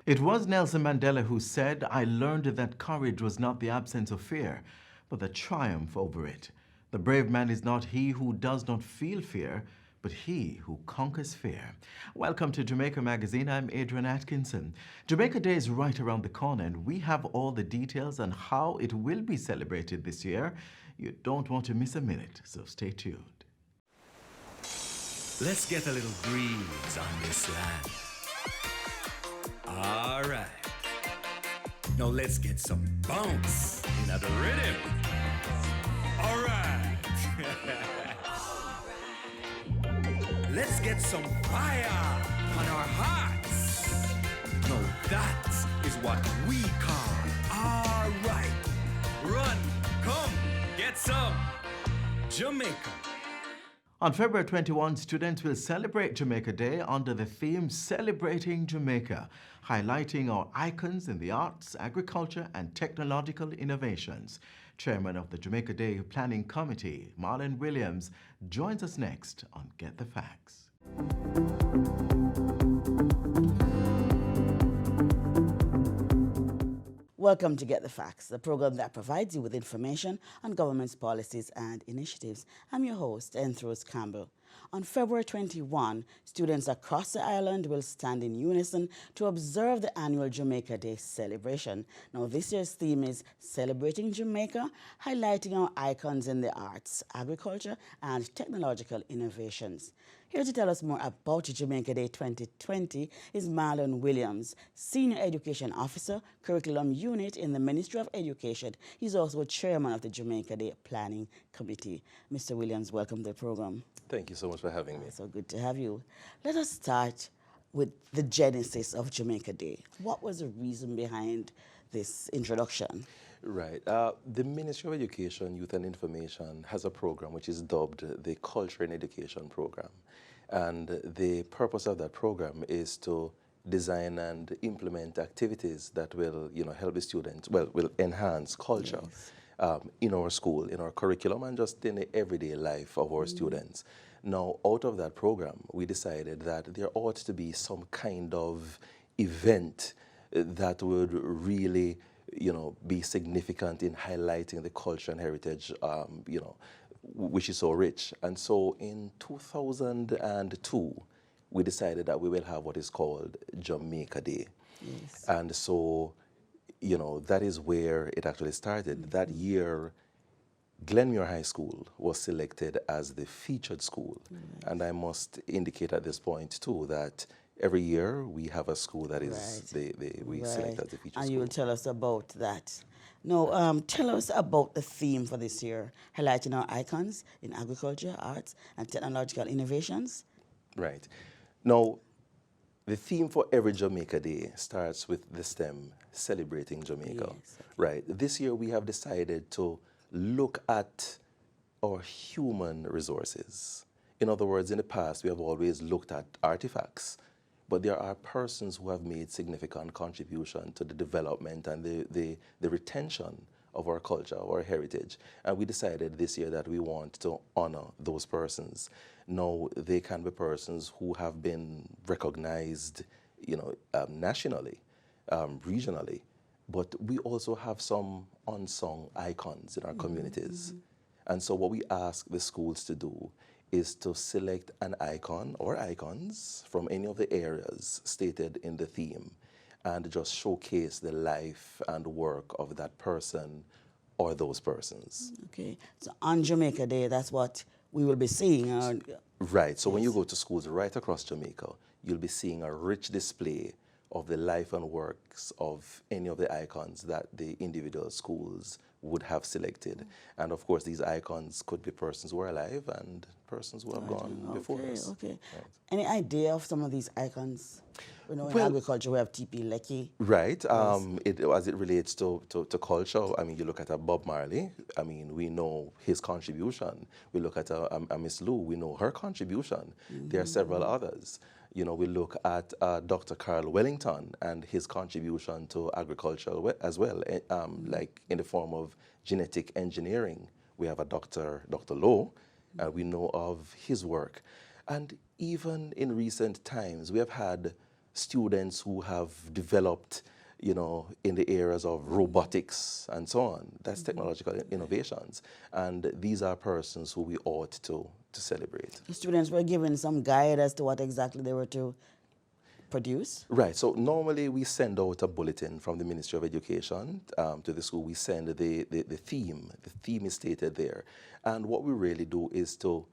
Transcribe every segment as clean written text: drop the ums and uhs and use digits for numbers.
It was Nelson Mandela who said, "I learned that courage was not the absence of fear, but the triumph over it. The brave man is not he who does not feel fear, but he who conquers fear." Welcome to Jamaica Magazine. I'm Adrian Atkinson. Jamaica Day is right around the corner, and we have all the details on how it will be celebrated this year. You don't want to miss a minute, so stay tuned. Let's get a little breeze on this land. All right. Now let's get some bounce in the rhythm. All right. Let's get some fire on our hearts. Now that is what we call all right. Run, come, get some Jamaica. On February 21, students will celebrate Jamaica Day under the theme Celebrating Jamaica, highlighting our icons in the arts, agriculture, and technological innovations. Chairman of the Jamaica Day Planning Committee, Marlon Williams, joins us next on Get the Facts. Welcome to Get the Facts, the program that provides you with information on government's policies and initiatives. I'm your host, Enthros Campbell. On February 21, students across the island will stand in unison to observe the annual Jamaica Day celebration. Now, this year's theme is Celebrating Jamaica, highlighting our icons in the arts, agriculture, and technological innovations. Here to tell us more about Jamaica Day 2020 is Marlon Williams, Senior Education Officer, Curriculum Unit in the Ministry of Education. He's also chairman of the Jamaica Day Planning Committee. Mr. Williams, welcome to the program. Thank you so much for having me. So good to have you. Let us start with the genesis of Jamaica Day. What was the reason behind this introduction? Right. The Ministry of Education, Youth and Information has a program which is dubbed the Culture and Education Program. And the purpose of that program is to design and implement activities that will, help the students, will enhance culture in our school, in our curriculum, and just in the everyday life of our students. Now, out of that program, we decided that there ought to be some kind of event that would really be significant in highlighting the culture and heritage, which is so rich. And so in 2002, we decided that we will have what is called Jamaica Day. Yes. And so, that is where it actually started. That year, Glenmuir High School was selected as the featured school. And I must indicate at this point, too, that every year we have a school that is we select as the featured school. And you will tell us about that. Now, tell us about the theme for this year, highlighting our icons in agriculture, arts, and technological innovations. Right. Now, the theme for every Jamaica Day starts with the stem, Celebrating Jamaica. Yes, okay. Right. This year we have decided to look at our human resources. In other words, in the past we have always looked at artifacts, but there are persons who have made significant contribution to the development and the retention of our culture, our heritage. And we decided this year that we want to honor those persons. Now, they can be persons who have been recognized, nationally, regionally, but we also have some unsung icons in our communities. And so what we ask the schools to do is to select an icon or icons from any of the areas stated in the theme and just showcase the life and work of that person or those persons. Okay, so on Jamaica Day, that's what we will be seeing. Right, so when you go to schools right across Jamaica, you'll be seeing a rich display of the life and works of any of the icons that the individual schools would have selected. And of course, these icons could be persons who are alive and persons who have gone before us. Okay. Right. Any idea of some of these icons? In agriculture, we have T.P. Lecky. Right. As it relates to culture, I mean, you look at a Bob Marley, I mean, we know his contribution. We look at a Miss Lou, we know her contribution. There are several others. We look at Dr. Carl Wellington and his contribution to agriculture as well, like in the form of genetic engineering. We have a Dr. Lowe, we know of his work. And even in recent times, we have had students who have developed, you know, in the areas of robotics and so on. That's technological innovations. And these are persons who we ought to celebrate. The students were given some guide as to what exactly they were to produce? Right. So normally we send out a bulletin from the Ministry of Education to the school. We send the theme. The theme is stated there. And what we really do is to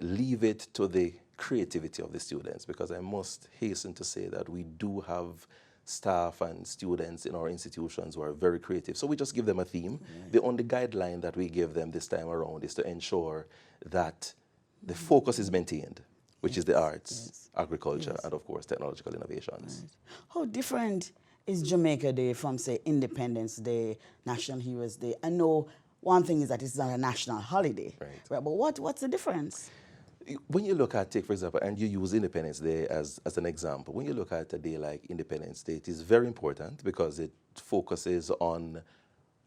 leave it to the creativity of the students, because I must hasten to say that we do have staff and students in our institutions who are very creative. So we just give them a theme. The only guideline that we give them this time around is to ensure that the focus is maintained, which is the arts, agriculture, and of course technological innovations. Right. How different is Jamaica Day from, say, Independence Day, National Heroes Day? I know one thing is that it's not a national holiday, right? But what's the difference? When you look at, take for example, and you use Independence Day as an example, when you look at a day like Independence Day, it is very important because it focuses on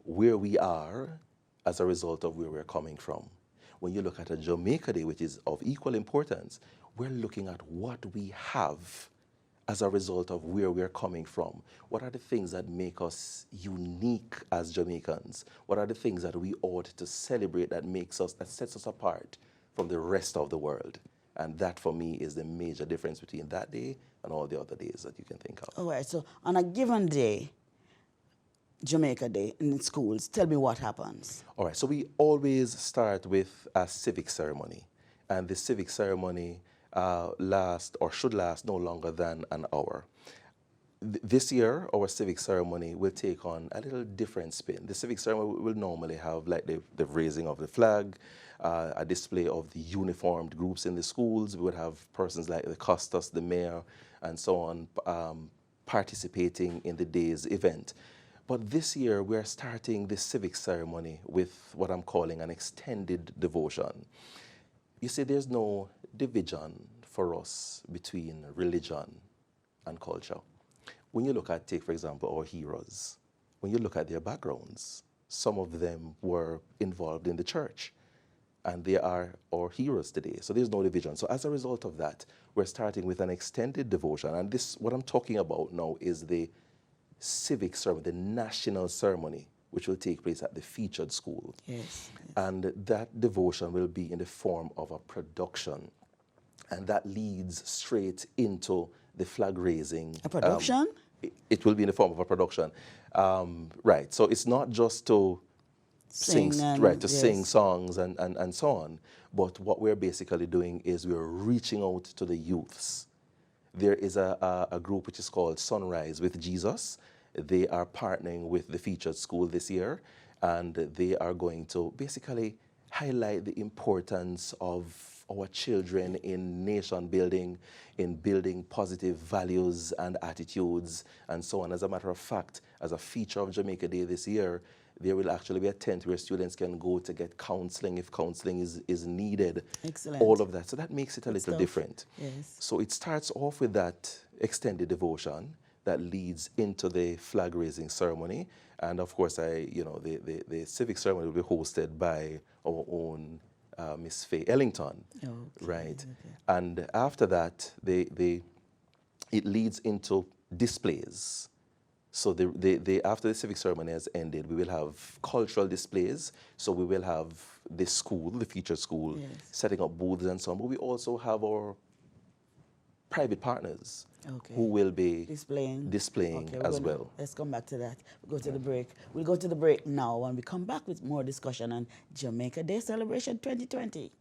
where we are as a result of where we're coming from. When you look at a Jamaica Day, which is of equal importance, we're looking at what we have as a result of where we're coming from. What are the things that make us unique as Jamaicans? What are the things that we ought to celebrate that sets us apart from the rest of the world? And that, for me, is the major difference between that day and all the other days that you can think of. All right, so on a given day, Jamaica Day in schools, tell me what happens. All right, so we always start with a civic ceremony. And the civic ceremony should last no longer than an hour. This year, our civic ceremony will take on a little different spin. The civic ceremony will normally have like the raising of the flag, a display of the uniformed groups in the schools. We would have persons like the custos, the mayor, and so on participating in the day's event. But this year, we're starting the civic ceremony with what I'm calling an extended devotion. You see, there's no division for us between religion and culture. When you look at, take for example, our heroes, when you look at their backgrounds, some of them were involved in the church, and they are our heroes today. So there's no division. So as a result of that, we're starting with an extended devotion. And this, what I'm talking about now, is the civic ceremony, the national ceremony, which will take place at the featured school. Yes. And that devotion will be in the form of a production. And that leads straight into the flag raising. A production? It will be in the form of a production. Right, so it's not just to sing songs and so on, but what we're basically doing is we're reaching out to the youths. There is a group which is called Sunrise with Jesus. They are partnering with the featured school this year, and they are going to basically highlight the importance of our children in nation building, in building positive values and attitudes, and so on. As a matter of fact, as a feature of Jamaica Day this year, there will actually be a tent where students can go to get counseling if counseling is needed. Excellent. All of that. So that makes it a little different. Yes. So it starts off with that extended devotion that leads into the flag raising ceremony. And of course, the civic ceremony will be hosted by our own Miss Faye Ellington. Okay, right? okay. And after that, it leads into displays. So after the civic ceremony has ended, we will have cultural displays. So we will have the school, the featured school, Yes. setting up booths and so on. But we also have our private partners who will be displaying as well. Let's come back to that. We'll go to the break. We'll go to the break now and we come back with more discussion on Jamaica Day Celebration 2020.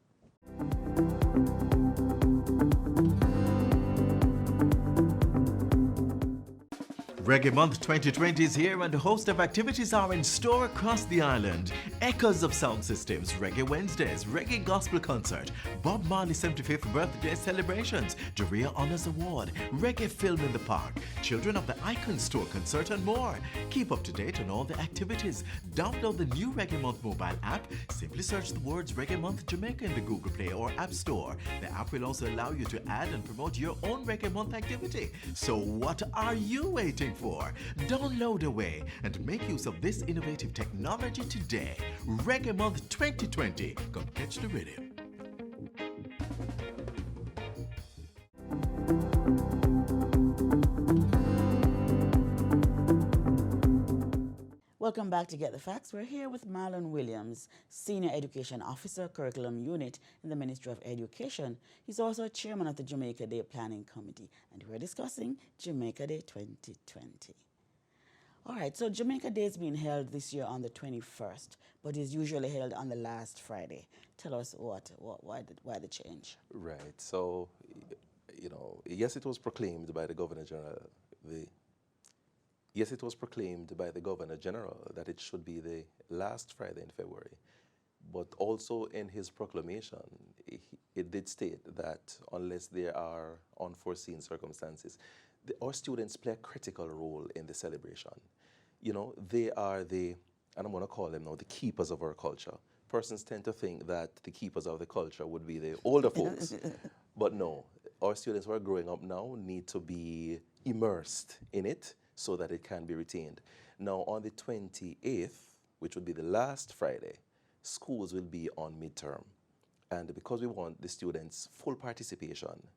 Reggae Month 2020 is here and a host of activities are in store across the island. Echoes of sound systems, Reggae Wednesdays, Reggae Gospel Concert, Bob Marley's 75th birthday celebrations, Jaria Honours Award, Reggae Film in the Park, Children of the Icon Store concert and more. Keep up to date on all the activities. Download the new Reggae Month mobile app. Simply search the words Reggae Month Jamaica in the Google Play or App Store. The app will also allow you to add and promote your own Reggae Month activity. So what are you waiting for? Download away and make use of this innovative technology today. Reggae Month 2020. Come catch the rhythm. Welcome back to Get the Facts. We're here with Marlon Williams, Senior Education Officer, Curriculum Unit in the Ministry of Education. He's also chairman of the Jamaica Day Planning Committee, and we're discussing Jamaica Day 2020. All right, so Jamaica Day is being held this year on the 21st, but is usually held on the last Friday. Tell us why the change? Right. So, you know, yes, it was proclaimed by the Governor General. Yes, it was proclaimed by the Governor General that it should be the last Friday in February. But also in his proclamation, it did state that unless there are unforeseen circumstances, our students play a critical role in the celebration. You know, they are and I'm going to call them now, the keepers of our culture. Persons tend to think that the keepers of the culture would be the older folks. But no, our students who are growing up now need to be immersed in it so that it can be retained. Now, on the 28th, which would be the last Friday, schools will be on midterm. And because we want the students' full participation,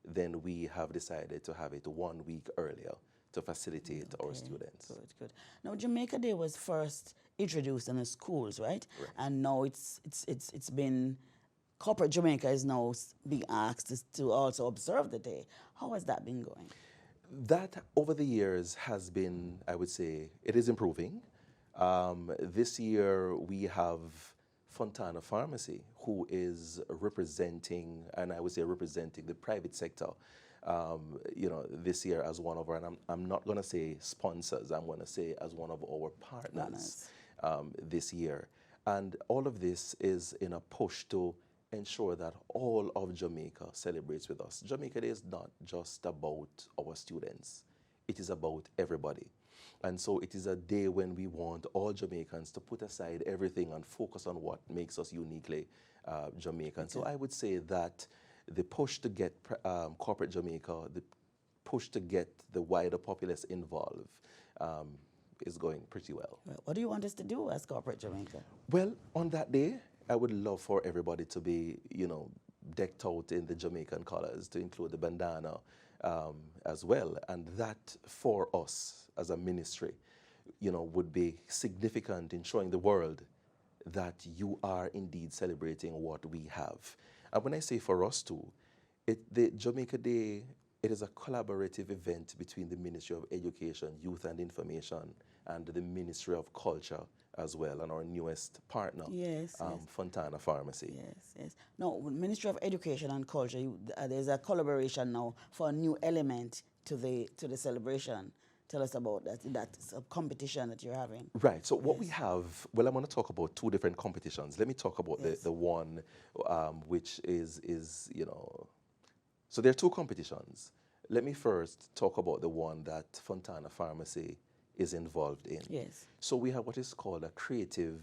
then we have decided to have it 1 week earlier to facilitate our students. Good. Now, Jamaica Day was first introduced in the schools, right? And now it's been, corporate Jamaica is now being asked to also observe the day. How has that been going? That over the years has been, I would say, it is improving. This year we have Fontana Pharmacy, who is representing, and I would say representing the private sector, you know, this year as one of our, and I'm not going to say sponsors, I'm going to say as one of our partners this year. And all of this is in a push to ensure that all of Jamaica celebrates with us. Jamaica Day is not just about our students, it is about everybody. And so it is a day when we want all Jamaicans to put aside everything and focus on what makes us uniquely Jamaican. So I would say that the push to get corporate Jamaica, the push to get the wider populace involved is going pretty well. What do you want us to do as corporate Jamaica? Well, on that day, I would love for everybody to be, you know, decked out in the Jamaican colors, to include the bandana as well. And that for us as a ministry, you know, would be significant in showing the world that you are indeed celebrating what we have. And when I say for us too, the Jamaica Day, it is a collaborative event between the Ministry of Education, Youth and Information and the Ministry of Culture as well, and our newest partner, Fontana Pharmacy. Yes. Now, Ministry of Education and Culture, there's a collaboration now for a new element to the celebration. Tell us about that competition that you're having. Right. So what we have, well, I'm going to talk about two different competitions. Let me talk about the one which is, you know, so there are two competitions. Let me first talk about the one that Fontana Pharmacy is involved in. Yes. So we have what is called a creative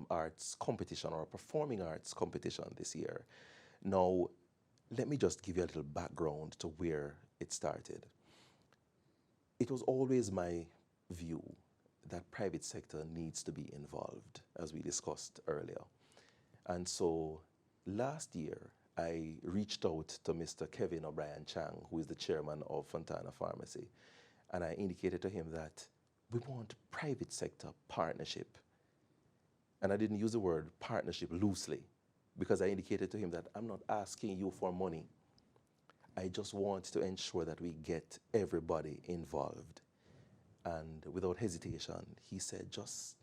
arts competition or a performing arts competition this year. Now, let me just give you a little background to where it started. It was always my view that private sector needs to be involved, as we discussed earlier. And so last year, I reached out to Mr. Kevin O'Brien Chang, who is the chairman of Fontana Pharmacy, and I indicated to him that we want private sector partnership. And I didn't use the word partnership loosely, because I indicated to him that I'm not asking you for money. I just want to ensure that we get everybody involved. And without hesitation, he said, just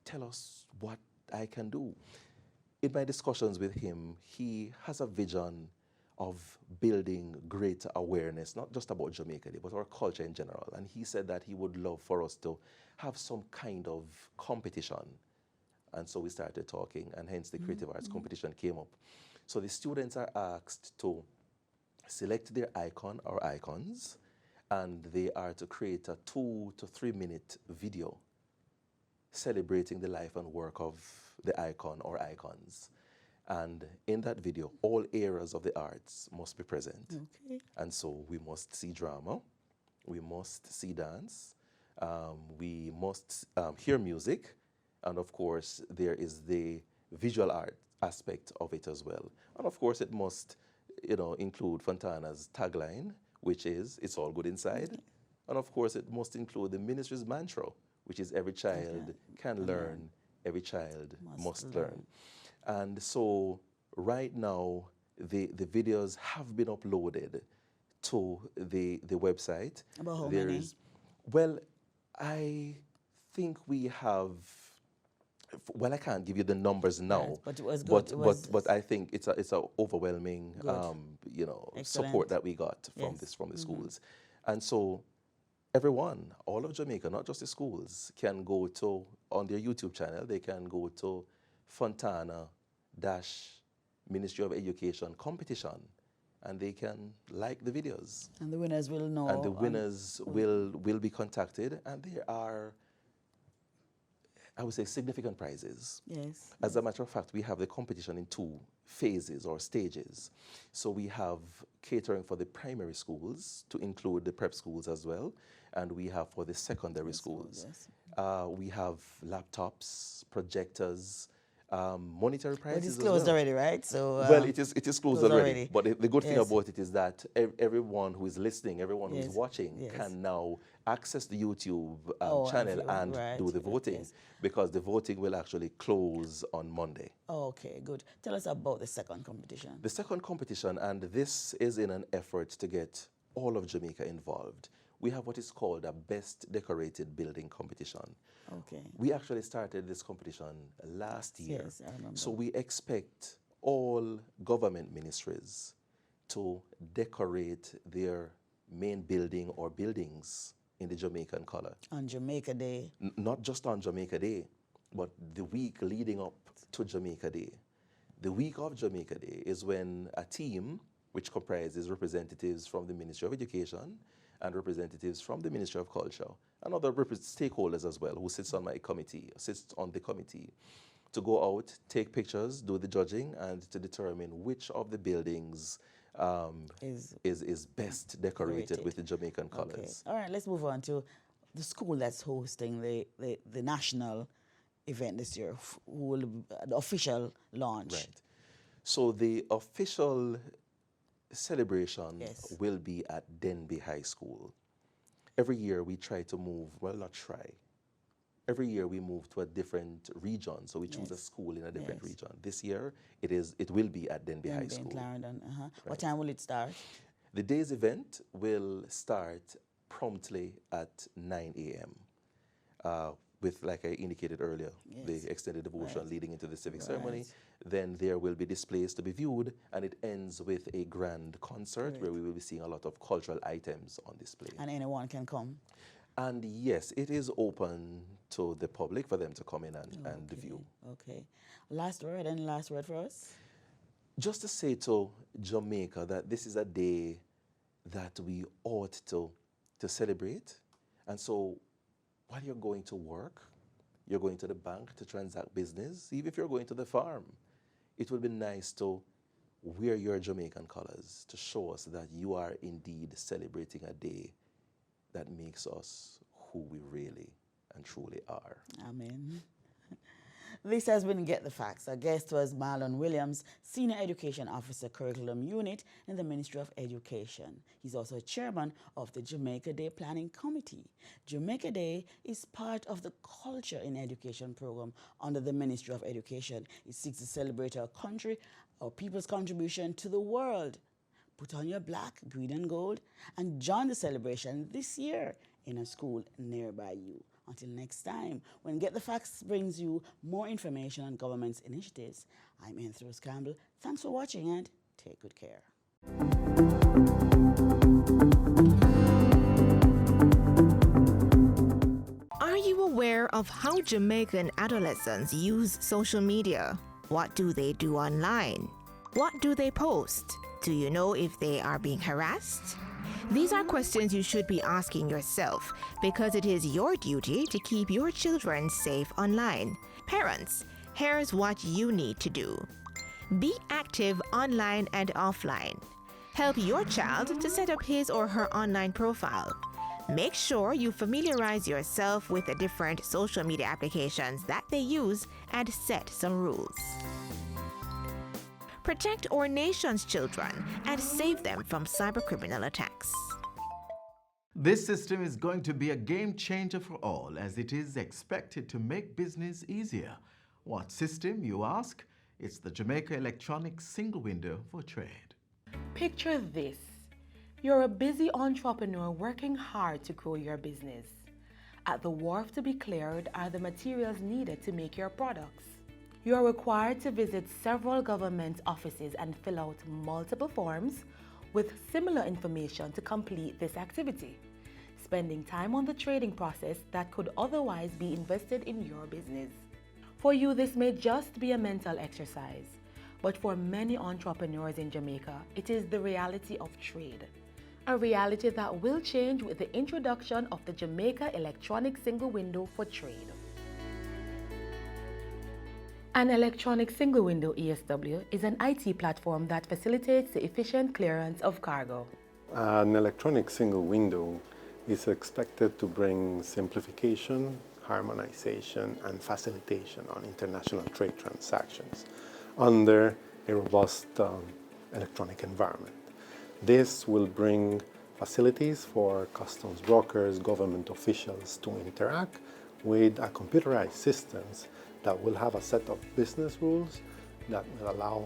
tell us what I can do. In my discussions with him, he has a vision of building greater awareness, not just about Jamaica Day, but our culture in general. And he said that he would love for us to have some kind of competition. And so we started talking, and hence the Creative Arts competition came up. So the students are asked to select their icon or icons, and they are to create a 2 to 3 minute video celebrating the life and work of the icon or icons. And in that video, all areas of the arts must be present. Okay. And so we must see drama, we must see dance, we must hear music, and of course there is the visual art aspect of it as well. And of course it must, you know, include Fontana's tagline, which is, it's all good inside. And of course it must include the ministry's mantra, which is every child can learn, every child must learn. And so right now, the videos have been uploaded to the website. About how many? Well, I think we have, well, I can't give you the numbers now, Right, but it was good. But I think it's a overwhelming, support that we got from the schools. And so everyone, all of Jamaica, not just the schools, can go to, on their YouTube channel, they can go to Fontana-Ministry of Education competition, and they can like the videos. And the winners will know. And the winners will be contacted, and there are, I would say, significant prizes. Yes. As a matter of fact, we have the competition in 2 phases or stages. So we have catering for the primary schools, to include the prep schools as well, and we have for the secondary schools. Yes. We have laptops, projectors, monetary prizes. But it's closed already, right? So well, it is closed already. But the good thing Yes. about it is that everyone who is listening, everyone who is Yes. watching, Yes. can now access the YouTube Oh, channel and and right, do the voting, yes. because the voting will actually close on Monday. Oh, okay, good. Tell us about the second competition. The second competition, and this is in an effort to get all of Jamaica involved, we have what is called a Best Decorated Building competition. Okay. We actually started this competition last year. Yes, I remember. So we expect all government ministries to decorate their main building or buildings in the Jamaican color. On Jamaica Day. Not just on Jamaica Day, but the week leading up to Jamaica Day. The week of Jamaica Day is when a team, which comprises representatives from the Ministry of Education and representatives from the Ministry of Culture and other stakeholders as well, who sits on the committee, to go out, take pictures, do the judging, and to determine which of the buildings is best decorated with the Jamaican colors. Okay. All right, let's move on to the school that's hosting the national event this year, the official launch. Right. So the official celebration Yes. will be at Denby High School. Every year we try to move, well, not try. Every year we move to a different region, so we choose a school in a different region. This year it will be at Denby High School. Clarendon. What time will it start? The day's event will start promptly at 9 a.m. With, like I indicated earlier, the extended devotion leading into the civic ceremony. Then there will be displays to be viewed, and it ends with a grand concert where we will be seeing a lot of cultural items on display. And anyone can come? And yes, it is open to the public for them to come in and view. Okay. Last word for us? Just to say to Jamaica that this is a day that we ought to celebrate. And so while you're going to work, you're going to the bank to transact business, even if you're going to the farm, it would be nice to wear your Jamaican colors to show us that you are indeed celebrating a day that makes us who we really and truly are. Amen. This has been Get the Facts. Our guest was Marlon Williams, Senior Education Officer, Curriculum Unit in the Ministry of Education. He's also chairman of the Jamaica Day Planning Committee. Jamaica Day is part of the Culture in Education program under the Ministry of Education. It seeks to celebrate our country, our people's contribution to the world. Put on your black, green and gold and join the celebration this year in a school nearby you. Until next time, when Get the Facts brings you more information on government's initiatives, I'm Rose Campbell. Thanks for watching and take good care. Are you aware of how Jamaican adolescents use social media? What do they do online? What do they post? Do you know if they are being harassed? These are questions you should be asking yourself because it is your duty to keep your children safe online. Parents, here's what you need to do. Be active online and offline. Help your child to set up his or her online profile. Make sure you familiarize yourself with the different social media applications that they use and set some rules. Protect our nation's children and save them from cybercriminal attacks. This system is going to be a game changer for all, as it is expected to make business easier. What system, you ask? It's the Jamaica Electronic Single Window for Trade. Picture this. You're a busy entrepreneur working hard to grow your business. At the wharf to be cleared are the materials needed to make your products. You are required to visit several government offices and fill out multiple forms with similar information to complete this activity, spending time on the trading process that could otherwise be invested in your business. For you, this may just be a mental exercise, but for many entrepreneurs in Jamaica, it is the reality of trade. A reality that will change with the introduction of the Jamaica Electronic Single Window for Trade. An electronic single window ESW is an IT platform that facilitates the efficient clearance of cargo. An electronic single window is expected to bring simplification, harmonization, and facilitation on international trade transactions under a robust electronic environment. This will bring facilities for customs brokers, government officials to interact with a computerized systems that will have a set of business rules that will allow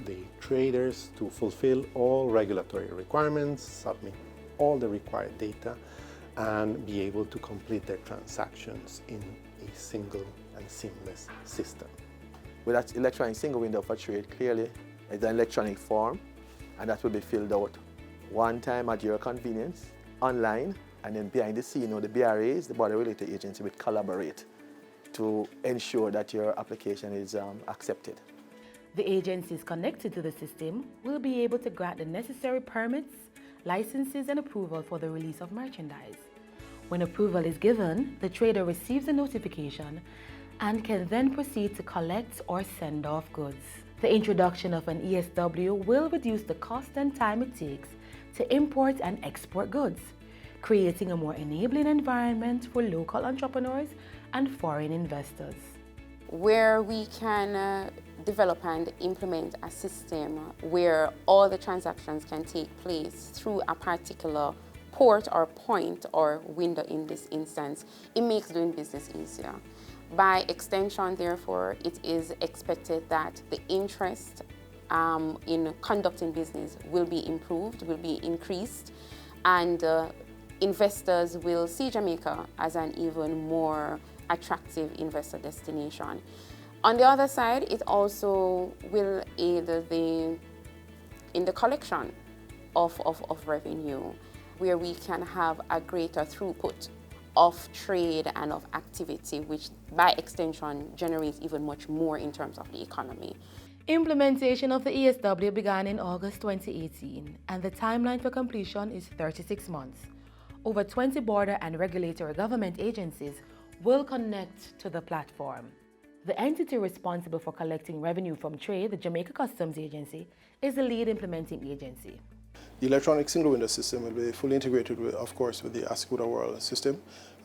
the traders to fulfill all regulatory requirements, submit all the required data, and be able to complete their transactions in a single and seamless system. With that electronic single window for trade, clearly it's an electronic form, and that will be filled out one time at your convenience, online, and then behind the scene, the BRAs, the Border Related Agency, will collaborate to ensure that your application is accepted. The agencies connected to the system will be able to grant the necessary permits, licenses, and approval for the release of merchandise. When approval is given, the trader receives a notification and can then proceed to collect or send off goods. The introduction of an ESW will reduce the cost and time it takes to import and export goods, creating a more enabling environment for local entrepreneurs and foreign investors. Where we can develop and implement a system where all the transactions can take place through a particular port or point or window in this instance, it makes doing business easier. By extension, therefore, it is expected that the interest in conducting business will be improved, will be increased, and investors will see Jamaica as an even more attractive investor destination. On the other side, it also will aid in the collection of revenue, where we can have a greater throughput of trade and of activity, which by extension generates even much more in terms of the economy. Implementation of the ESW began in August 2018, and the timeline for completion is 36 months. Over 20 border and regulatory government agencies will connect to the platform. The entity responsible for collecting revenue from trade, the Jamaica Customs Agency, is the lead implementing agency. The electronic single window system will be fully integrated, of course, with the Ascuda World system.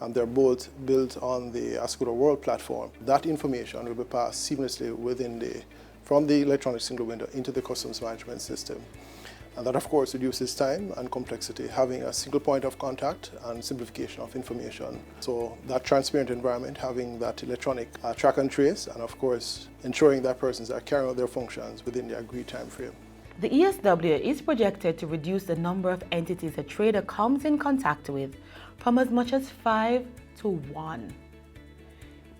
They're both built on the Ascuda World platform. That information will be passed seamlessly from the electronic single window into the customs management system. And that, of course, reduces time and complexity, having a single point of contact and simplification of information. So that transparent environment, having that electronic track and trace, and of course, ensuring that persons are carrying out their functions within the agreed time frame. The ESW is projected to reduce the number of entities a trader comes in contact with from as much as 5 to 1.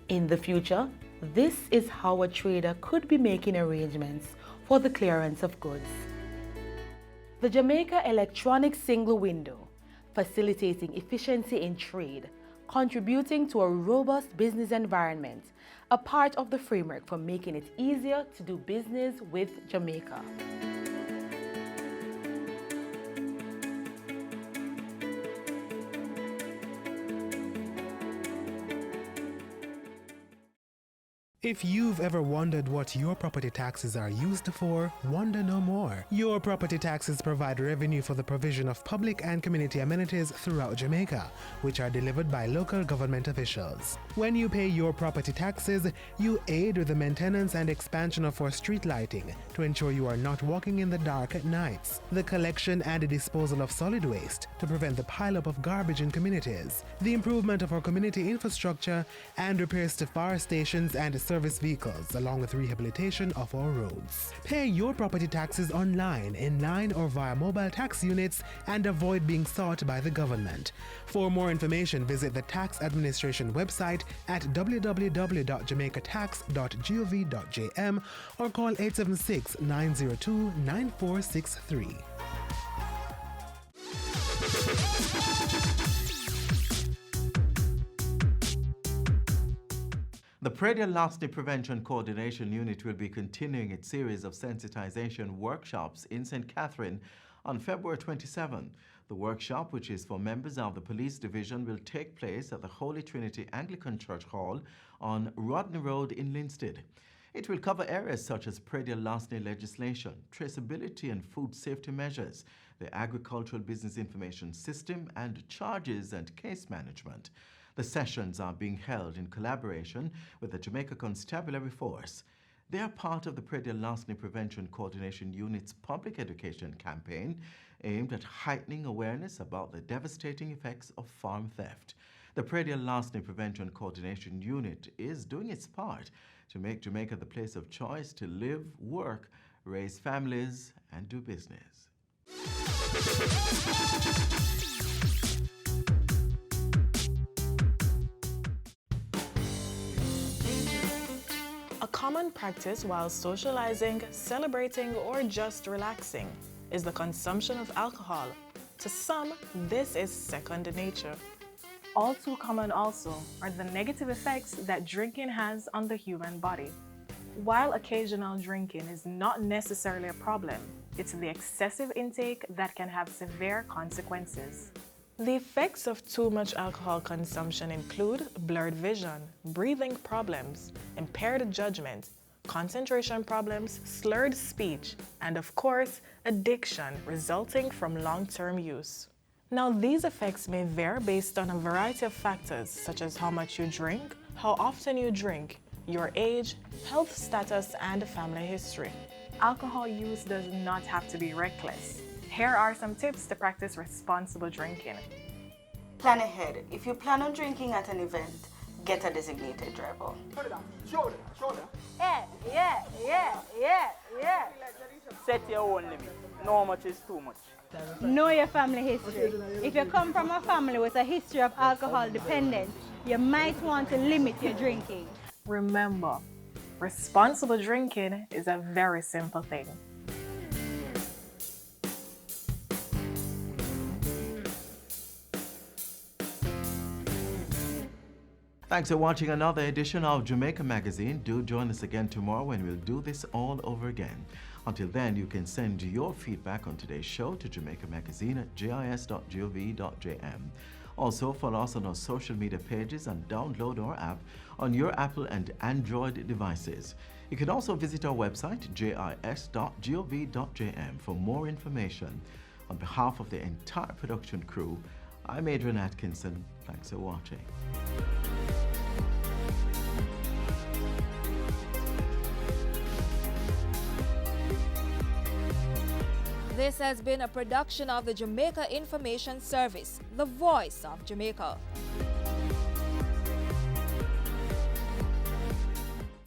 In the future, this is how a trader could be making arrangements for the clearance of goods. The Jamaica Electronic Single Window, facilitating efficiency in trade, contributing to a robust business environment, a part of the framework for making it easier to do business with Jamaica. If you've ever wondered what your property taxes are used for, wonder no more. Your property taxes provide revenue for the provision of public and community amenities throughout Jamaica, which are delivered by local government officials. When you pay your property taxes, you aid with the maintenance and expansion of our street lighting to ensure you are not walking in the dark at nights, the collection and disposal of solid waste to prevent the pileup of garbage in communities, the improvement of our community infrastructure, and repairs to fire stations and service vehicles, along with rehabilitation of our roads. Pay your property taxes online, in line, or via mobile tax units and avoid being sought by the government. For more information, visit the Tax Administration website at www.jamaicatax.gov.jm or call 876-902-9463. The Predial Larceny Prevention Coordination Unit will be continuing its series of sensitization workshops in St. Catherine on February 27. The workshop, which is for members of the Police Division, will take place at the Holy Trinity Anglican Church Hall on Rodney Road in Linstead. It will cover areas such as predial larceny legislation, traceability and food safety measures, the Agricultural Business Information System, and charges and case management. The sessions are being held in collaboration with the Jamaica Constabulary Force. They are part of the Predial Larceny Prevention Coordination Unit's public education campaign aimed at heightening awareness about the devastating effects of farm theft. The Predial Larceny Prevention Coordination Unit is doing its part to make Jamaica the place of choice to live, work, raise families, and do business. A common practice while socializing, celebrating, or just relaxing is the consumption of alcohol. To some, this is second nature. All too common also are the negative effects that drinking has on the human body. While occasional drinking is not necessarily a problem, it's the excessive intake that can have severe consequences. The effects of too much alcohol consumption include blurred vision, breathing problems, impaired judgment, concentration problems, slurred speech, and of course, addiction resulting from long-term use. Now, these effects may vary based on a variety of factors such as how much you drink, how often you drink, your age, health status, and family history. Alcohol use does not have to be reckless. Here are some tips to practice responsible drinking. Plan ahead. If you plan on drinking at an event, get a designated driver. Shoulder. Yeah. Set your own limit. No much is too much. Know your family history. If you come from a family with a history of alcohol dependence, you might want to limit your drinking. Remember, responsible drinking is a very simple thing. Thanks for watching another edition of Jamaica Magazine. Do join us again tomorrow when we'll do this all over again. Until then, you can send your feedback on today's show to Jamaica Magazine at jis.gov.jm. Also, follow us on our social media pages and download our app on your Apple and Android devices. You can also visit our website, jis.gov.jm, for more information. On behalf of the entire production crew, I'm Adrian Atkinson. Thanks for watching. This has been a production of the Jamaica Information Service, the voice of Jamaica.